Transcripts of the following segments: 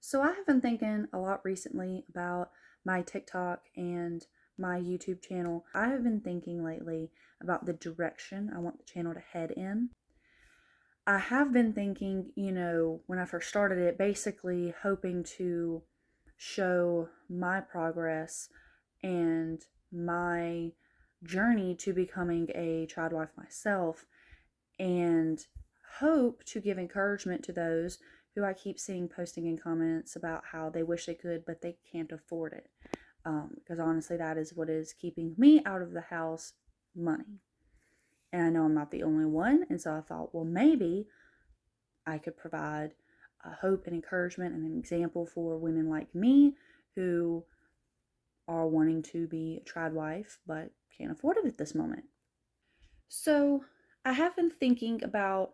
So I have been thinking a lot recently about my TikTok and my YouTube channel. I have been thinking lately about the direction I want the channel to head in. I have been thinking, when I first started it, basically hoping to show my progress and my journey to becoming a child wife myself and hope to give encouragement to those who I keep seeing posting in comments about how they wish they could, but they can't afford it. Because honestly, that is what is keeping me out of the house: money. And I know I'm not the only one. And so I thought, well, maybe I could provide hope and encouragement and an example for women like me who are wanting to be a trad wife but can't afford it at this moment. So I have been thinking about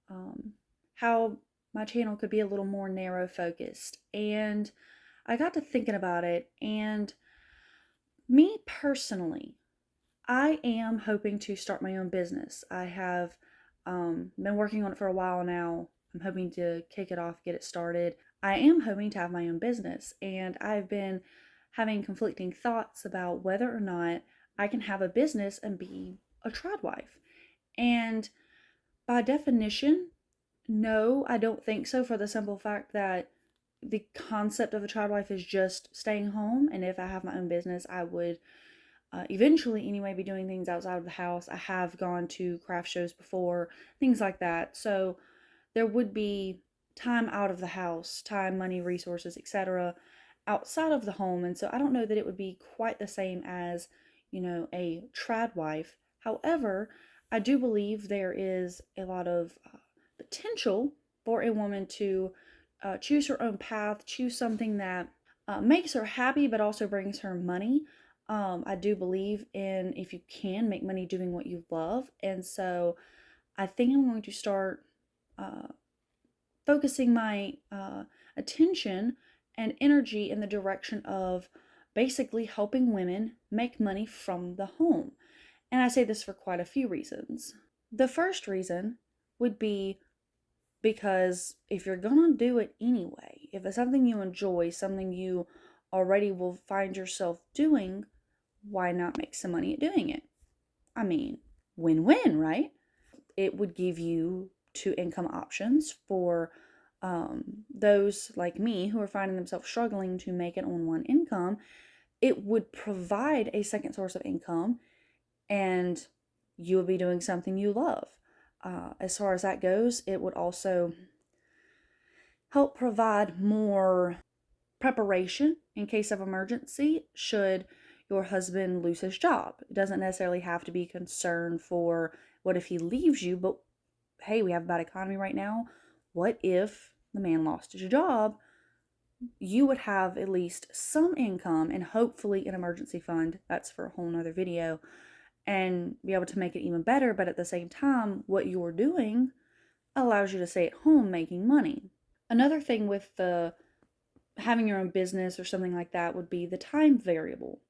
um, how my channel could be a little more narrow focused. And I got to thinking about it. And me personally, I am hoping to start my own business. I have been working on it for a while now. I'm hoping to kick it off, get it started. I am hoping to have my own business. And I've been having conflicting thoughts about whether or not I can have a business and be a trad wife. And by definition, no, I don't think so, for the simple fact that the concept of a child wife is just staying home. And if I have my own business, I would eventually, anyway, be doing things outside of the house. I have gone to craft shows before, things like that. So there would be time out of the house, time, money, resources, etc., outside of the home. And so I don't know that it would be quite the same as, a trad wife. However, I do believe there is a lot of potential for a woman to choose her own path, choose something that makes her happy but also brings her money. I do believe in, if you can make money doing what you love. And so I think I'm going to start uh, focusing my attention and energy in the direction of basically helping women make money from the home. And I say this for quite a few reasons. The first reason would be because if you're gonna do it anyway, if it's something you enjoy, something you already will find yourself doing, why not make some money at doing it? I mean, win-win, right? It would give you two income options for those like me who are finding themselves struggling to make it on one income. It would provide a second source of income, and you would be doing something you love. As far as that goes, it would also help provide more preparation in case of emergency should your husband lose his job. It doesn't necessarily have to be concern for what if he leaves you, but hey, we have a bad economy right now. What if the man lost his job? You would have at least some income and hopefully an emergency fund. That's for a whole nother video, and be able to make it even better. But at the same time, what you're doing allows you to stay at home making money. Another thing with the having your own business or something like that would be the time variable.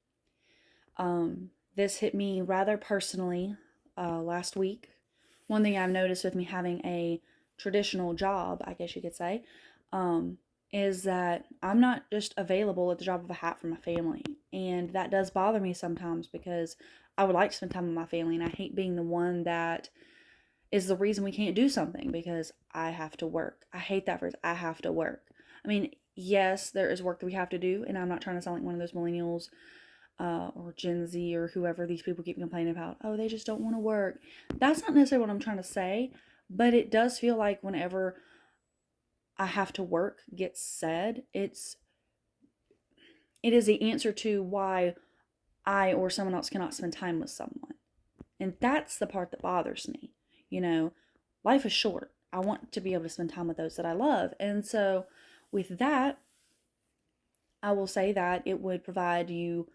This hit me rather personally last week. One thing I've noticed with me having a traditional job, I guess you could say, is that I'm not just available at the drop of a hat for my family. And that does bother me sometimes because I would like to spend time with my family, and I hate being the one that is the reason we can't do something because I have to work. I hate that phrase, I have to work. I mean, yes, there is work that we have to do, and I'm not trying to sound like one of those millennials or Gen Z or whoever these people keep complaining about. Oh, they just don't want to work. That's not necessarily what I'm trying to say, but it does feel like whenever I have to work gets said, it is the answer to why I or someone else cannot spend time with someone. And that's the part that bothers me. You know, life is short. I want to be able to spend time with those that I love. And so with that, I will say that it would provide you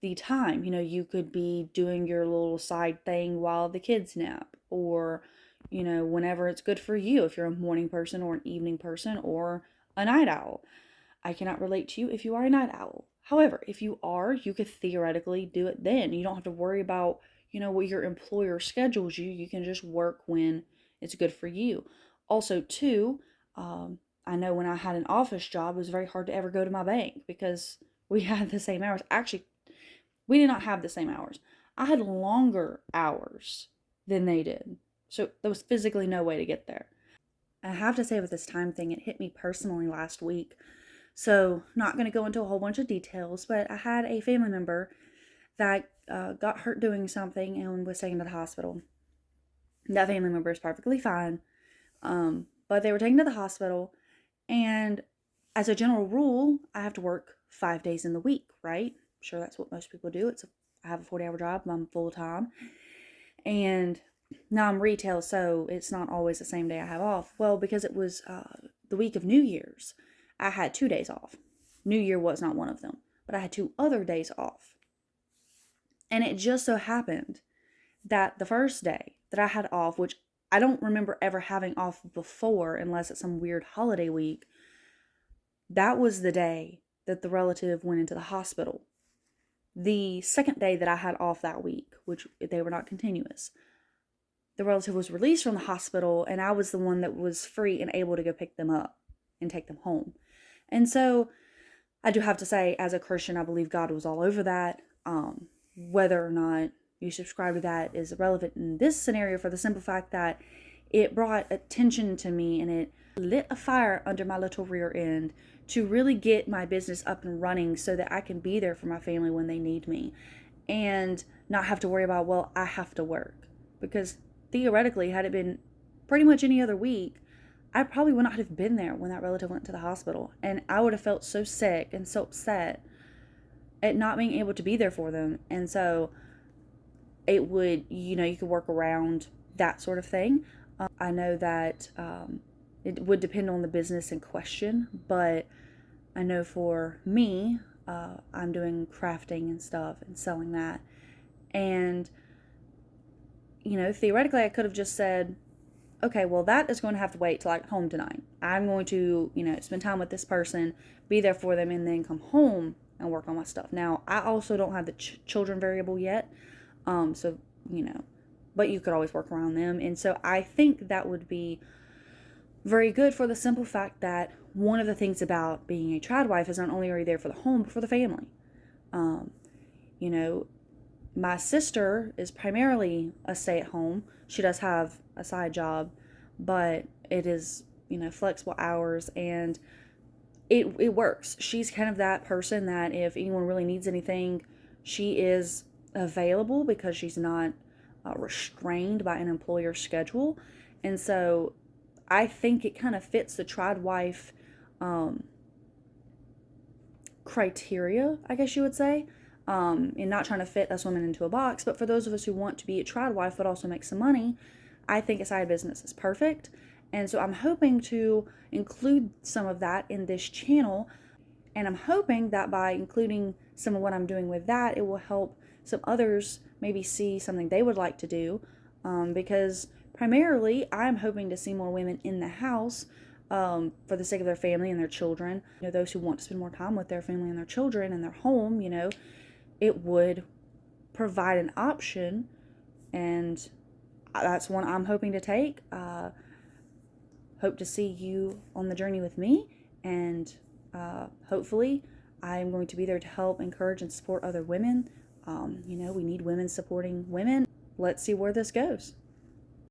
the time. You could be doing your little side thing while the kids nap, or, whenever it's good for you, if you're a morning person or an evening person or a night owl. I cannot relate to you if you are a night owl. However, if you are, you could theoretically do it then. You don't have to worry about, what your employer schedules you. You can just work when it's good for you. Also, too, I know when I had an office job, it was very hard to ever go to my bank because we had the same hours. Actually, we did not have the same hours. I had longer hours than they did. So there was physically no way to get there. I have to say, with this time thing, it hit me personally last week. So, not going to go into a whole bunch of details, but I had a family member that got hurt doing something and was taken to the hospital. That family member is perfectly fine, but they were taken to the hospital, and as a general rule, I have to work 5 days in the week, right? I'm sure that's what most people do. I have a 40-hour job. I'm full time, and now I'm retail, so it's not always the same day I have off. Well, because it was the week of New Year's, I had 2 days off. New Year was not one of them, but I had 2 other days off. And it just so happened that the first day that I had off, which I don't remember ever having off before unless it's some weird holiday week, that was the day that the relative went into the hospital. The second day that I had off that week, which they were not continuous, the relative was released from the hospital, and I was the one that was free and able to go pick them up and take them home. And so I do have to say, as a Christian, I believe God was all over that. Whether or not you subscribe to that is irrelevant in this scenario, for the simple fact that it brought attention to me and it lit a fire under my little rear end to really get my business up and running so that I can be there for my family when they need me and not have to worry about, well, I have to work. Because theoretically, had it been pretty much any other week, I probably would not have been there when that relative went to the hospital. And I would have felt so sick and so upset at not being able to be there for them. And so it would, you could work around that sort of thing. I know that it would depend on the business in question, but I know for me, I'm doing crafting and stuff and selling that. And, theoretically, I could have just said, okay, well, that is going to have to wait till I get home tonight. I'm going to, spend time with this person, be there for them, and then come home and work on my stuff. Now, I also don't have the children variable yet. So, but you could always work around them. And so I think that would be very good, for the simple fact that one of the things about being a tradwife is not only are you there for the home, but for the family. My sister is primarily a stay-at-home. She does have a side job, but it is, flexible hours, and it works. She's kind of that person that if anyone really needs anything, she is available because she's not restrained by an employer's schedule. And so I think it kind of fits the tradwife criteria, I guess you would say. And not trying to fit us women into a box, but for those of us who want to be a tradwife but also make some money, I think a side business is perfect. And so I'm hoping to include some of that in this channel, and I'm hoping that by including some of what I'm doing with that, it will help some others maybe see something they would like to do, because primarily I'm hoping to see more women in the house for the sake of their family and their children. Those who want to spend more time with their family and their children and their home, it would provide an option, and that's one I'm hoping to take. Hope to see you on the journey with me, and hopefully I'm going to be there to help encourage and support other women. We need women supporting women. Let's see where this goes.